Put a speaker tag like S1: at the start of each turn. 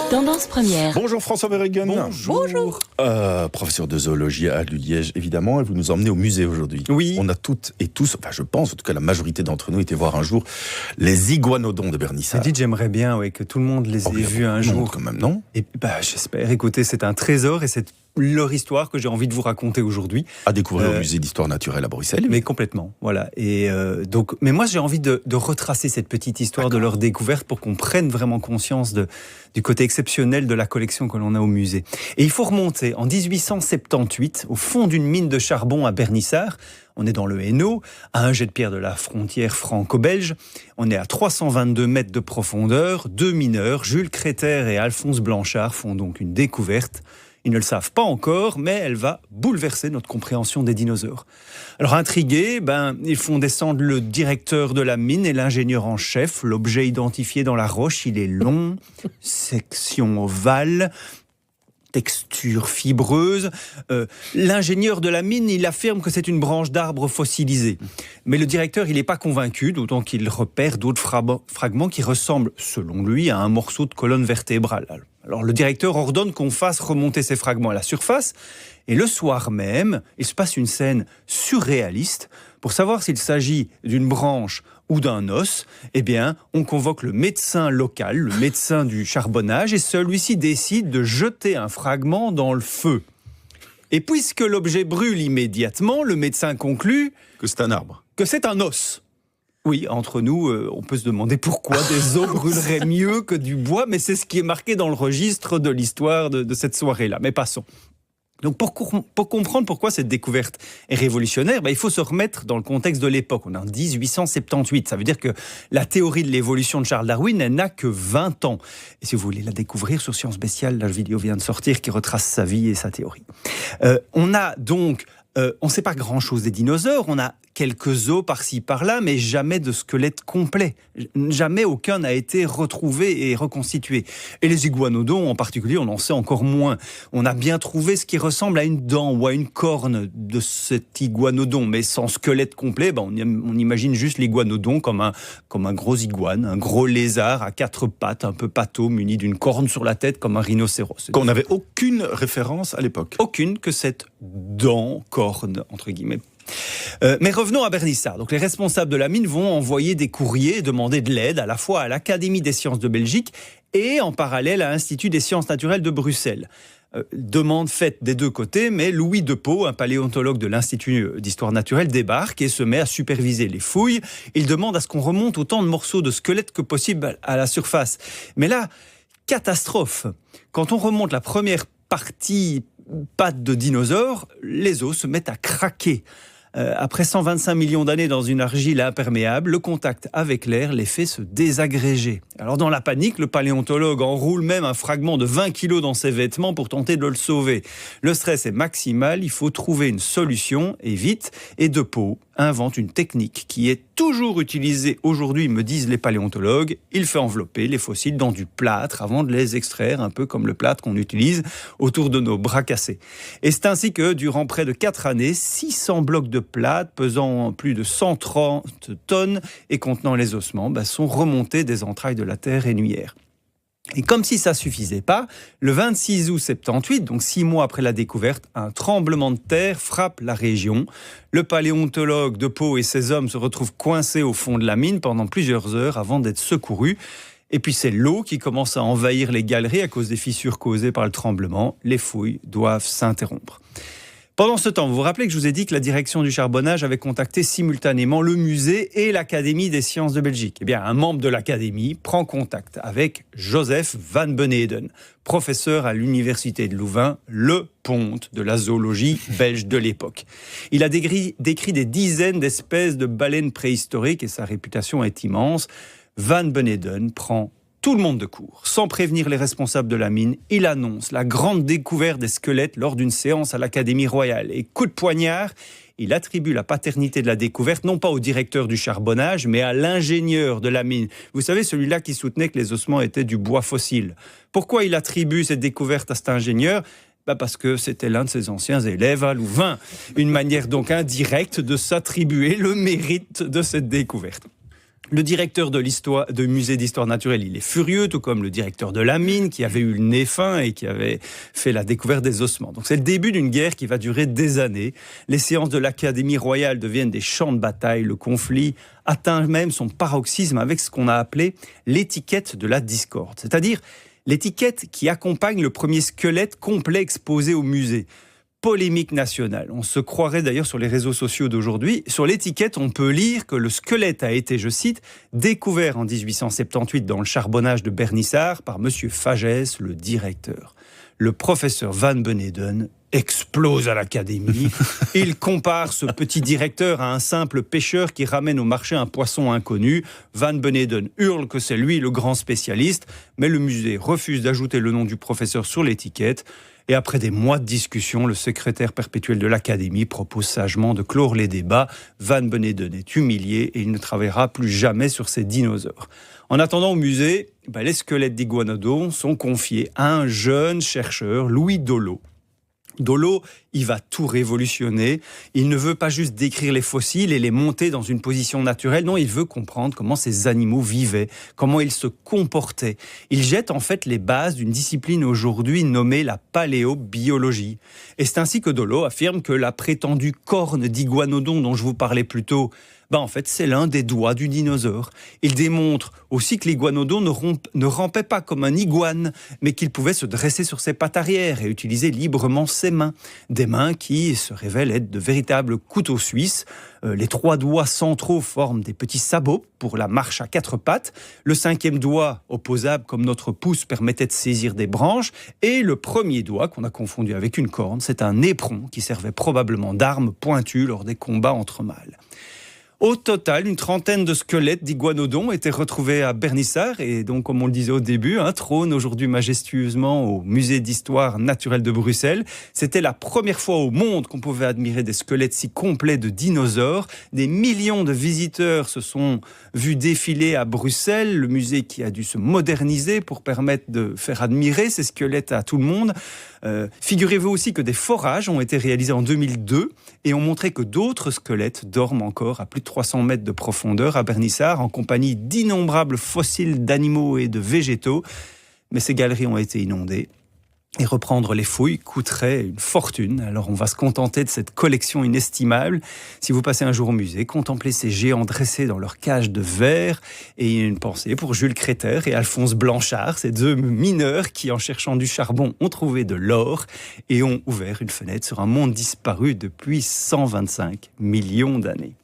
S1: Tendance première.
S2: Bonjour François Verhegen.
S3: Bonjour.
S2: Professeur de zoologie à Liège, évidemment, et vous nous emmenez au musée aujourd'hui.
S3: Oui.
S2: On a toutes et tous, enfin je pense, en tout cas la majorité d'entre nous, été voir un jour les iguanodons de Bernissart.
S3: J'ai dit, j'aimerais bien que tout le monde les ait vus un jour.
S2: Quand même, non ?
S3: Et j'espère. Écoutez, c'est un trésor et c'est leur histoire que j'ai envie de vous raconter aujourd'hui.
S2: À découvrir au musée d'histoire naturelle à Bruxelles.
S3: Mais complètement, voilà. Et mais moi j'ai envie de retracer cette petite histoire de leur découverte pour qu'on prenne vraiment conscience du côté exceptionnel de la collection que l'on a au musée. Et il faut remonter en 1878 au fond d'une mine de charbon à Bernissart. On est dans le Hainaut, à un jet de pierre de la frontière franco-belge. On est à 322 mètres de profondeur. Deux mineurs, Jules Créter et Alphonse Blanchard, font donc une découverte. Ils ne le savent pas encore, mais elle va bouleverser notre compréhension des dinosaures. Alors intrigués, ils font descendre le directeur de la mine et l'ingénieur en chef. L'objet identifié dans la roche, il est long, section ovale, texture fibreuse. L'ingénieur de la mine, il affirme que c'est une branche d'arbre fossilisée. Mais le directeur, il n'est pas convaincu, d'autant qu'il repère d'autres fragments qui ressemblent, selon lui, à un morceau de colonne vertébrale. Alors le directeur ordonne qu'on fasse remonter ces fragments à la surface, et le soir même, il se passe une scène surréaliste. Pour savoir s'il s'agit d'une branche ou d'un os, on convoque le médecin local, le médecin du charbonnage, et celui-ci décide de jeter un fragment dans le feu. Et puisque l'objet brûle immédiatement, le médecin conclut
S2: que c'est un arbre.
S3: Que c'est un os. Oui, entre nous, on peut se demander pourquoi des os brûleraient mieux que du bois, mais c'est ce qui est marqué dans le registre de l'histoire de cette soirée-là. Mais passons. Donc pour comprendre pourquoi cette découverte est révolutionnaire, il faut se remettre dans le contexte de l'époque. On est en 1878, ça veut dire que la théorie de l'évolution de Charles Darwin, elle n'a que 20 ans. Et si vous voulez la découvrir sur Science Bestiale, la vidéo vient de sortir qui retrace sa vie et sa théorie. On a donc... on ne sait pas grand-chose des dinosaures, on a quelques os par-ci par-là, mais jamais de squelette complet. Jamais aucun n'a été retrouvé et reconstitué. Et les iguanodons en particulier, on en sait encore moins. On a bien trouvé ce qui ressemble à une dent ou à une corne de cet iguanodon, mais sans squelette complet, on imagine juste l'iguanodon comme un gros iguane, un gros lézard à quatre pattes, un peu pâteau, muni d'une corne sur la tête comme un rhinocéros.
S2: Qu'on n'avait aucune référence à l'époque.
S3: Aucune, que cette dent, corne, entre guillemets. Mais revenons à Bernissart. Donc les responsables de la mine vont envoyer des courriers et demander de l'aide à la fois à l'Académie des sciences de Belgique et en parallèle à l'Institut des sciences naturelles de Bruxelles. Demande faite des deux côtés, mais Louis Depeau, un paléontologue de l'Institut d'histoire naturelle, débarque et se met à superviser les fouilles. Il demande à ce qu'on remonte autant de morceaux de squelettes que possible à la surface. Mais là, catastrophe. Quand on remonte la première partie pattes de dinosaures, les os se mettent à craquer. Après 125 millions d'années dans une argile imperméable, le contact avec l'air les fait se désagréger. Alors dans la panique, le paléontologue enroule même un fragment de 20 kilos dans ses vêtements pour tenter de le sauver. Le stress est maximal, il faut trouver une solution, et vite, et Depeau invente une technique qui est toujours utilisée aujourd'hui, me disent les paléontologues. Il fait envelopper les fossiles dans du plâtre avant de les extraire, un peu comme le plâtre qu'on utilise autour de nos bras cassés. Et c'est ainsi que, durant près de 4 années, 600 blocs de plâtre pesant plus de 130 tonnes et contenant les ossements sont remontés des entrailles de la terre énuyère. Et comme si ça suffisait pas, le 26 août 78, donc 6 mois après la découverte, un tremblement de terre frappe la région. Le paléontologue Depeau et ses hommes se retrouvent coincés au fond de la mine pendant plusieurs heures avant d'être secourus. Et puis c'est l'eau qui commence à envahir les galeries à cause des fissures causées par le tremblement. Les fouilles doivent s'interrompre. Pendant ce temps, vous vous rappelez que je vous ai dit que la direction du charbonnage avait contacté simultanément le musée et l'Académie des sciences de Belgique. Un membre de l'Académie prend contact avec Joseph Van Beneden, professeur à l'Université de Louvain, le ponte de la zoologie belge de l'époque. Il a décrit des dizaines d'espèces de baleines préhistoriques et sa réputation est immense. Van Beneden prend tout le monde de court. Sans prévenir les responsables de la mine, il annonce la grande découverte des squelettes lors d'une séance à l'Académie royale. Et coup de poignard, il attribue la paternité de la découverte non pas au directeur du charbonnage, mais à l'ingénieur de la mine. Vous savez, celui-là qui soutenait que les ossements étaient du bois fossile. Pourquoi il attribue cette découverte à cet ingénieur ? Parce que c'était l'un de ses anciens élèves à Louvain. Une manière donc indirecte de s'attribuer le mérite de cette découverte. Le directeur de musée d'histoire naturelle, il est furieux, tout comme le directeur de la mine, qui avait eu le nez fin et qui avait fait la découverte des ossements. Donc c'est le début d'une guerre qui va durer des années. Les séances de l'Académie royale deviennent des champs de bataille. Le conflit atteint même son paroxysme avec ce qu'on a appelé l'étiquette de la discorde. C'est-à-dire l'étiquette qui accompagne le premier squelette complet exposé au musée. Polémique nationale. On se croirait d'ailleurs sur les réseaux sociaux d'aujourd'hui. Sur l'étiquette, on peut lire que le squelette a été, je cite, découvert en 1878 dans le charbonnage de Bernissart par M. Fagès, le directeur. Le professeur Van Beneden explose à l'Académie. Il compare ce petit directeur à un simple pêcheur qui ramène au marché un poisson inconnu. Van Beneden hurle que c'est lui le grand spécialiste, mais le musée refuse d'ajouter le nom du professeur sur l'étiquette. Et après des mois de discussion, le secrétaire perpétuel de l'Académie propose sagement de clore les débats. Van Beneden est humilié et il ne travaillera plus jamais sur ces dinosaures. En attendant, au musée, les squelettes d'iguanodons sont confiés à un jeune chercheur, Louis Dollo. Dollo, il va tout révolutionner. Il ne veut pas juste décrire les fossiles et les monter dans une position naturelle. Non, il veut comprendre comment ces animaux vivaient, comment ils se comportaient. Il jette en fait les bases d'une discipline aujourd'hui nommée la paléobiologie. Et c'est ainsi que Dollo affirme que la prétendue corne d'iguanodon dont je vous parlais plus tôt, en fait, c'est l'un des doigts du dinosaure. Il démontre aussi que l'iguanodon ne rampait pas comme un iguane, mais qu'il pouvait se dresser sur ses pattes arrière et utiliser librement ses mains. Des mains qui se révèlent être de véritables couteaux suisses. Les 3 doigts centraux forment des petits sabots pour la marche à 4 pattes. Le 5e doigt, opposable comme notre pouce, permettait de saisir des branches. Et le premier doigt, qu'on a confondu avec une corne, c'est un éperon qui servait probablement d'arme pointue lors des combats entre mâles. Au total, une trentaine de squelettes d'iguanodons étaient retrouvés à Bernissart et donc, comme on le disait au début, trône aujourd'hui majestueusement au musée d'histoire naturelle de Bruxelles. C'était la première fois au monde qu'on pouvait admirer des squelettes si complets de dinosaures. Des millions de visiteurs se sont vus défiler à Bruxelles, le musée qui a dû se moderniser pour permettre de faire admirer ces squelettes à tout le monde. Figurez-vous aussi que des forages ont été réalisés en 2002 et ont montré que d'autres squelettes dorment encore à plus de 300 mètres de profondeur à Bernissart en compagnie d'innombrables fossiles d'animaux et de végétaux. Mais ces galeries ont été inondées. Et reprendre les fouilles coûterait une fortune. Alors on va se contenter de cette collection inestimable. Si vous passez un jour au musée, contemplez ces géants dressés dans leur cage de verre. Et une pensée pour Jules Créter et Alphonse Blanchard, ces 2 mineurs qui, en cherchant du charbon, ont trouvé de l'or et ont ouvert une fenêtre sur un monde disparu depuis 125 millions d'années.